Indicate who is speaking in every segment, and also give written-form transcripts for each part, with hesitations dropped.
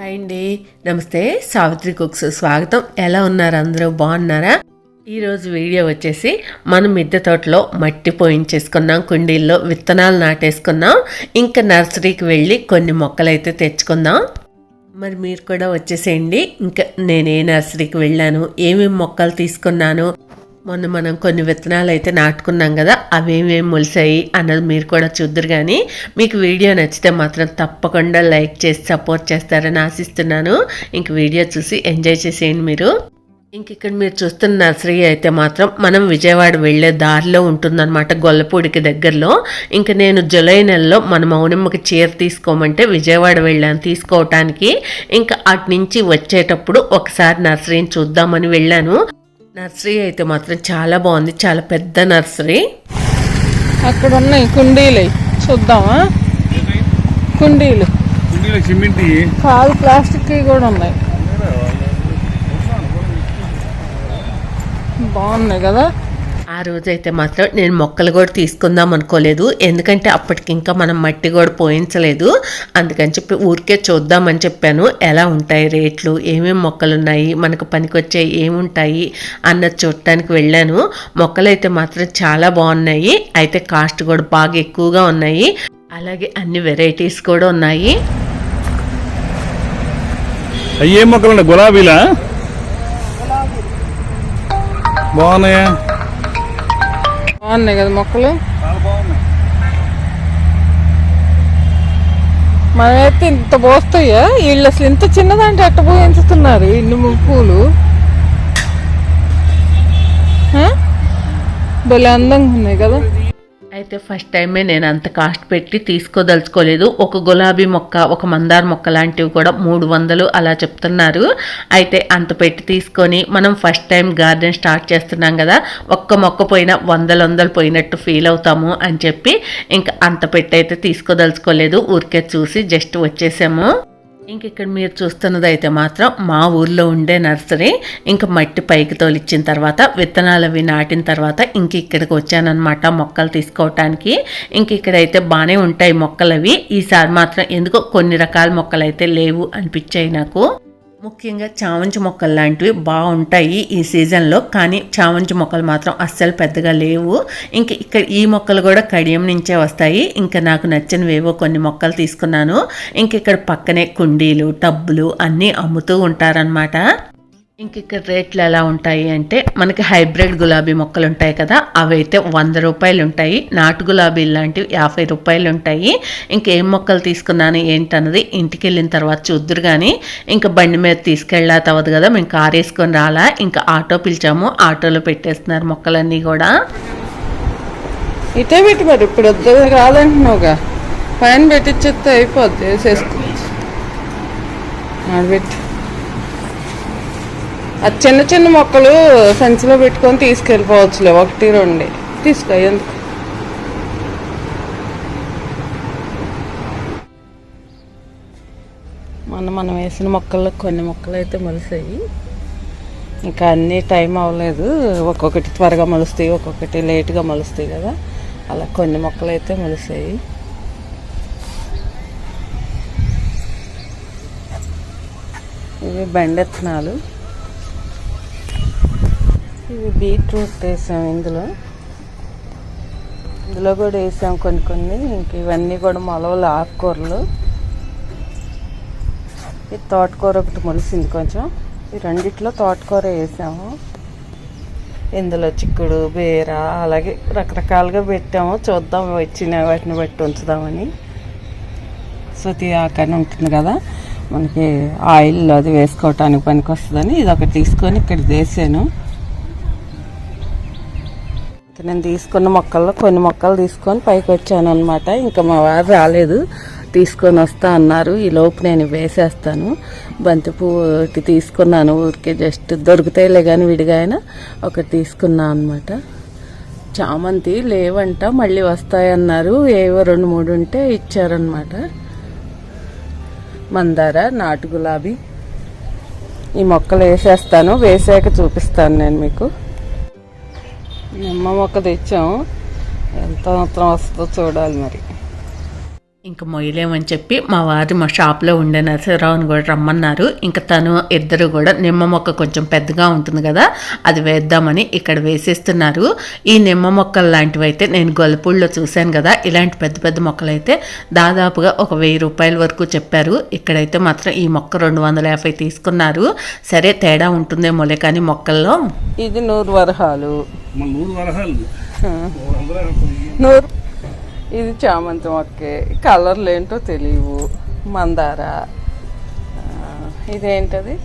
Speaker 1: Hi అండి, నమస్తే. Savitri cooks స్వాగతం. ఎలా ఉన్నారు? అందరూ బాగున్నారా? ఈరోజు వీడియో వచ్చేసి మనం మిద్దె తోటలో మట్టి పోయించేసుకున్నాం, కుండీల్లో విత్తనాలు నాటేసుకున్నాం. ఇంకా నర్సరీకి వెళ్ళి కొన్ని మొక్కలు అయితే తెచ్చుకుందాం. మరి మీరు కూడా వచ్చేసేయండి. ఇంకా నేనే నర్సరీకి వెళ్ళాను, ఏమేమి మొక్కలు తీసుకున్నాను, మొన్న మనం కొన్ని విత్తనాలు అయితే నాటుకున్నాం కదా, అవేమేమి మొలిసాయి అన్నది మీరు కూడా చూద్దరు. కానీ మీకు వీడియో నచ్చితే మాత్రం తప్పకుండా లైక్ చేసి సపోర్ట్ చేస్తారని ఆశిస్తున్నాను. ఇంక వీడియో చూసి ఎంజాయ్ చేసేయండి మీరు. ఇంక ఇక్కడ మీరు చూస్తున్న నర్సరీ అయితే మాత్రం మనం విజయవాడ వెళ్ళే దారిలో ఉంటుందన్నమాట, గొల్లపూడికి దగ్గరలో. ఇంక నేను జూలై నెలలో మన మౌనమ్మకి చీర తీసుకోమంటే విజయవాడ వెళ్ళాను తీసుకోవటానికి. ఇంకా అటు నుంచి వచ్చేటప్పుడు ఒకసారి నర్సరీని చూద్దామని వెళ్ళాను. నర్సరీ అయితే మాత్రం చాలా బాగుంది, చాలా పెద్ద నర్సరీ.
Speaker 2: అక్కడ ఉన్నాయి కుండీలు, చూద్దామా? కుండీలు కాదు, ప్లాస్టిక్ కూడా ఉన్నాయి, బాగున్నాయి కదా.
Speaker 1: ఆ రోజైతే మాత్రం నేను మొక్కలు కూడా తీసుకుందాం అనుకోలేదు, ఎందుకంటే అప్పటికి ఇంకా మనం మట్టి కూడా పోయించలేదు. అందుకని చెప్పి ఊరికే చూద్దామని చెప్పాను. ఎలా ఉంటాయి రేట్లు, ఏమేమి మొక్కలు ఉన్నాయి, మనకు పనికొచ్చే ఏముంటాయి అన్నది చూడటానికి వెళ్ళాను. మొక్కలు అయితే మాత్రం చాలా బాగున్నాయి, అయితే కాస్ట్ కూడా బాగా ఎక్కువగా ఉన్నాయి. అలాగే అన్ని వెరైటీస్ కూడా ఉన్నాయి.
Speaker 3: అయ్యే మొక్కలు గులాబీలా బాగున్నాయా?
Speaker 2: బాగున్నాయి కదా మొక్కలు. మనమైతే ఇంత పోస్తాయా? వీళ్ళు అసలు ఇంత చిన్నదంటే అట్ట పోయించుతున్నారు ఇన్ని పూలు. భలే అందంగా ఉన్నాయి కదా.
Speaker 1: అయితే ఫస్ట్ టైమే నేను అంత కాస్ట్ పెట్టి తీసుకోదలుచుకోలేదు. ఒక గులాబీ మొక్క, ఒక మందార మొక్క లాంటివి కూడా 300 అలా చెప్తున్నారు. అయితే అంత పెట్టి తీసుకొని మనం ఫస్ట్ టైం గార్డెన్ స్టార్ట్ చేస్తున్నాం కదా, ఒక్క మొక్క పోయినా వందలు పోయినట్టు ఫీల్ అవుతాము అని చెప్పి ఇంకా అంత పెట్టి అయితే తీసుకోదలుచుకోలేదు. ఊరికే చూసి జస్ట్ వచ్చేసాము. ఇంక ఇక్కడ మీరు చూస్తున్నది అయితే మాత్రం మా ఊర్లో ఉండే నర్సరీ. ఇంకా మట్టి పైకి తోలిచ్చిన తర్వాత విత్తనాలు అవి నాటిన తర్వాత ఇంక ఇక్కడికి వచ్చానమాట మొక్కలు తీసుకోవటానికి. ఇంక ఇక్కడైతే బాగానే ఉంటాయి మొక్కలు అవి. ఈసారి మాత్రం ఎందుకో కొన్ని రకాల మొక్కలు అయితే లేవు అనిపించాయి నాకు. ముఖ్యంగా చామంతి మొక్కలు లాంటివి బాగుంటాయి ఈ సీజన్లో, కానీ చామంతి మొక్కలు మాత్రం అస్సలు పెద్దగా లేవు. ఇంక ఇక్కడ ఈ మొక్కలు కూడా కడియం నుంచే వస్తాయి. ఇంకా నాకు నచ్చినవేవో కొన్ని మొక్కలు తీసుకున్నాను. ఇంక ఇక్కడ పక్కనే కుండీలు, టబ్బులు అన్నీ అమ్ముతూ ఉంటారనమాట. ఇంక ఇక్కడ రేట్లు ఎలా ఉంటాయి అంటే, మనకి హైబ్రిడ్ గులాబీ మొక్కలు ఉంటాయి కదా, అవైతే 100 రూపాయలు ఉంటాయి. నాటు గులాబీలు లాంటివి 50 రూపాయలు ఉంటాయి. ఇంకేం మొక్కలు తీసుకున్నాను ఏంటన్నది ఇంటికి వెళ్ళిన తర్వాత చూద్దురు. కానీ ఇంకా బండి మీద తీసుకెళ్ళా తవ్వదు కదా, మేము కారు వేసుకొని రాలా. ఇంకా ఆటో పిలిచాము, ఆటోలో పెట్టేస్తున్నారు మొక్కలన్నీ కూడా.
Speaker 2: ఇటే పెట్టి మరి ఇప్పుడు వద్దు రాదంటున్నావుగా, పైన పెట్టించేస్తే అయిపోద్ది, వేసేసుకోవచ్చు. పెట్టి అది చిన్న చిన్న మొక్కలు సంచిలో పెట్టుకొని తీసుకెళ్ళిపోవచ్చులే, 1-2 తీసుకో. ఎందుకు మనం వేసిన మొక్కల్లో కొన్ని మొక్కలు అయితే మొలిసాయి. ఇంకా అన్నీ టైం అవ్వలేదు, ఒక్కొక్కటి త్వరగా మొలుస్తాయి, ఒక్కొక్కటి లేట్గా మొలుస్తాయి కదా, అలా కొన్ని మొక్కలు అయితే మొలిసాయి. ఇవి బెండెత్తనాలు, ఇవి బీట్రూట్ వేసాం, ఇందులో కూడా వేసాం కొన్ని. ఇంక ఇవన్నీ కూడా మొలవలు, ఆకుకూరలు. ఈ తోటకూర ఒకటి మొలిసింది కొంచెం, ఈ రెండిట్లో తోటకూర వేసాము. ఇందులో చిక్కుడు, బీర అలాగే రకరకాలుగా పెట్టాము. చూద్దాం వచ్చిన వాటిని బట్టి ఉంచుదామని. సుతి ఆకని ఉంటుంది కదా, మనకి ఆయిల్ అది వేసుకోవటానికి పనికి వస్తుందని ఇది ఒకటి తీసుకొని ఇక్కడ వేసాను. నేను తీసుకున్న మొక్కల్లో కొన్ని మొక్కలు తీసుకొని పైకి వచ్చాను అనమాట. ఇంకా మా వారు రాలేదు, తీసుకొని వస్తా అన్నారు. ఈ లోపు నేను వేసేస్తాను. బంతిపువ్వు తీసుకున్నాను, ఊరికే జస్ట్ దొరుకుతాయిలే కానీ విడిగా అయినా ఒకటి తీసుకున్నాను అనమాట. చామంతి లేవంట, మళ్ళీ వస్తాయన్నారు. ఏవో 2-3 ఉంటే ఇచ్చారనమాట. మందార, నాటు గులాబీ, ఈ మొక్కలు వేసేస్తాను, వేసాక చూపిస్తాను నేను మీకు. నిమ్మ మొక్క తెచ్చాము, ఎంత మాత్రం వస్తుందో చూడాలి మరి.
Speaker 1: ఇంకా మొయ్యలేమని చెప్పి మా వారు మా షాప్లో ఉండే నరసింహరావుని కూడా రమ్మన్నారు. ఇంకా తను ఇద్దరు కూడా నిమ్మ మొక్క కొంచెం పెద్దగా ఉంటుంది కదా, అది వేద్దామని ఇక్కడ వేసేస్తున్నారు. ఈ నిమ్మ మొక్కలు లాంటివి అయితే నేను గొల్లపూడిలో చూశాను కదా, ఇలాంటి పెద్ద పెద్ద మొక్కలు అయితే దాదాపుగా ఒక 1000 రూపాయల వరకు చెప్పారు. ఇక్కడైతే మాత్రం ఈ మొక్క 250 తీసుకున్నారు. సరే తేడా ఉంటుందేమోలే కానీ మొక్కల్లో.
Speaker 2: ఇది 100 వరహాలు,
Speaker 3: 100 వరహాలు,
Speaker 2: ఇది చామంతి మొక్కే, కలర్లు ఏంటో తెలియవు, మందార, ఇదేంటది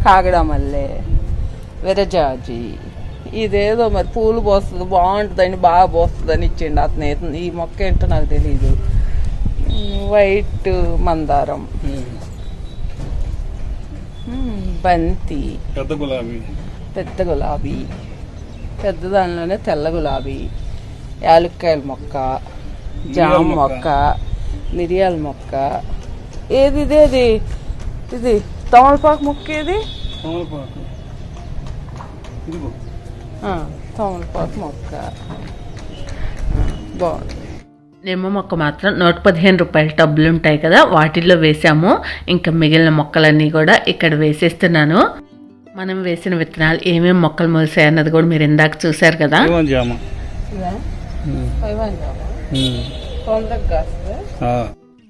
Speaker 2: కాగడా మల్లె, విరజాజి, ఇదేదో మరి పూలు పోస్తుంది బాగుంటుందని బాగా పోస్తుందని ఇచ్చిండు అతను. ఈ మొక్క ఏంటో నాకు తెలియదు. వైట్ మందారం, బంతి, పెద్ద గులాబీ, పెద్ద దానిలోనే తెల్ల గులాబీ, యాలక్కాయల మొక్క, జామ మొక్క, మిరియాల మొక్క, ఏది ఇదేది ఇది తమలపాకు మొక్క, ఏది తమలపాకు మొక్క బాగుంది.
Speaker 1: నిమ్మ మొక్క మాత్రం 115 రూపాయల టబ్బులు ఉంటాయి కదా, వాటిల్లో వేసాము. ఇంకా మిగిలిన మొక్కలన్నీ కూడా ఇక్కడ వేసేస్తున్నాను. మనం వేసిన విత్తనాలు ఏమేమి మొక్కలు మొలిసాయి అన్నది కూడా మీరు ఇందాక చూసారు కదా.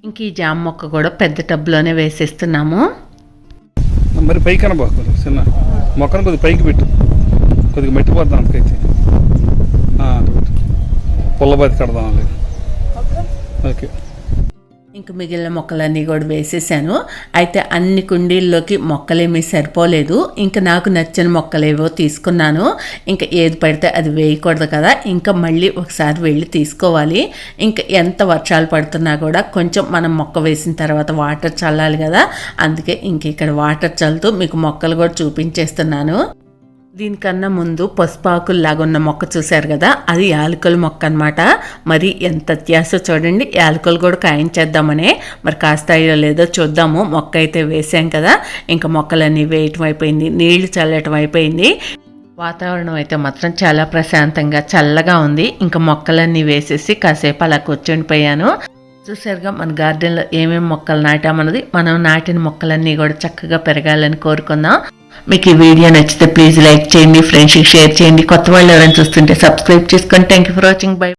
Speaker 1: ఇంక ఈ జామ మొక్క కూడా పెద్ద టబ్లోనే వేసేస్తున్నాము.
Speaker 3: మరి పైకి కనబాకు, చిన్న మొక్కను కొద్దిగా పైకి పెట్టు, కొద్దిగా మట్టిపోద్దాం అంతకైతే పుల్లబతి కడదాం లేదు. ఓకే,
Speaker 1: ఇంక మిగిలిన మొక్కలన్నీ కూడా వేసేసాను. అయితే అన్ని కుండీల్లోకి మొక్కలేమీ సరిపోలేదు. ఇంకా నాకు నచ్చిన మొక్కలేవో తీసుకున్నాను. ఇంకా ఏది పడితే అది వేయకూడదు కదా, ఇంకా మళ్ళీ ఒకసారి వెళ్ళి తీసుకోవాలి. ఇంకా ఎంత వర్షాలు పడుతున్నా కూడా కొంచెం మనం మొక్క వేసిన తర్వాత వాటర్ చల్లాలి కదా, అందుకే ఇంక ఇక్కడ వాటర్ చల్లుతూ మీకు మొక్కలు కూడా చూపించేస్తున్నాను. దీనికన్నా ముందు పసుపాకుల్లాగా ఉన్న మొక్క చూశారు కదా, అది యాలకుల మొక్క అనమాట. మరి ఎంత వ్యత్యాసం చూడండి. యాలకులు కూడా కాయించేద్దామనే, మరి కాస్తాయో లేదో చూద్దాము. మొక్క అయితే వేసాం కదా, ఇంకా మొక్కలన్నీ వేయటం అయిపోయింది, నీళ్లు చల్లటం అయిపోయింది. వాతావరణం అయితే మాత్రం చాలా ప్రశాంతంగా చల్లగా ఉంది. ఇంకా మొక్కలన్నీ వేసేసి కాసేపు అలా కూర్చుండిపోయాను. చూసారుగా మన గార్డెన్లో ఏమేమి మొక్కలు నాటామన్నది. మనం నాటిన మొక్కలన్నీ కూడా చక్కగా పెరగాలని కోరుకుందాం. మీకు ఈ వీడియో నచ్చితే ప్లీజ్ లైక్ చేయండి, ఫ్రెండ్స్కి షేర్ చేయండి. కొత్త వాళ్ళు ఎవరైనా చూస్తుంటే సబ్స్క్రైబ్ చేసుకోండి. Thank you for watching. By.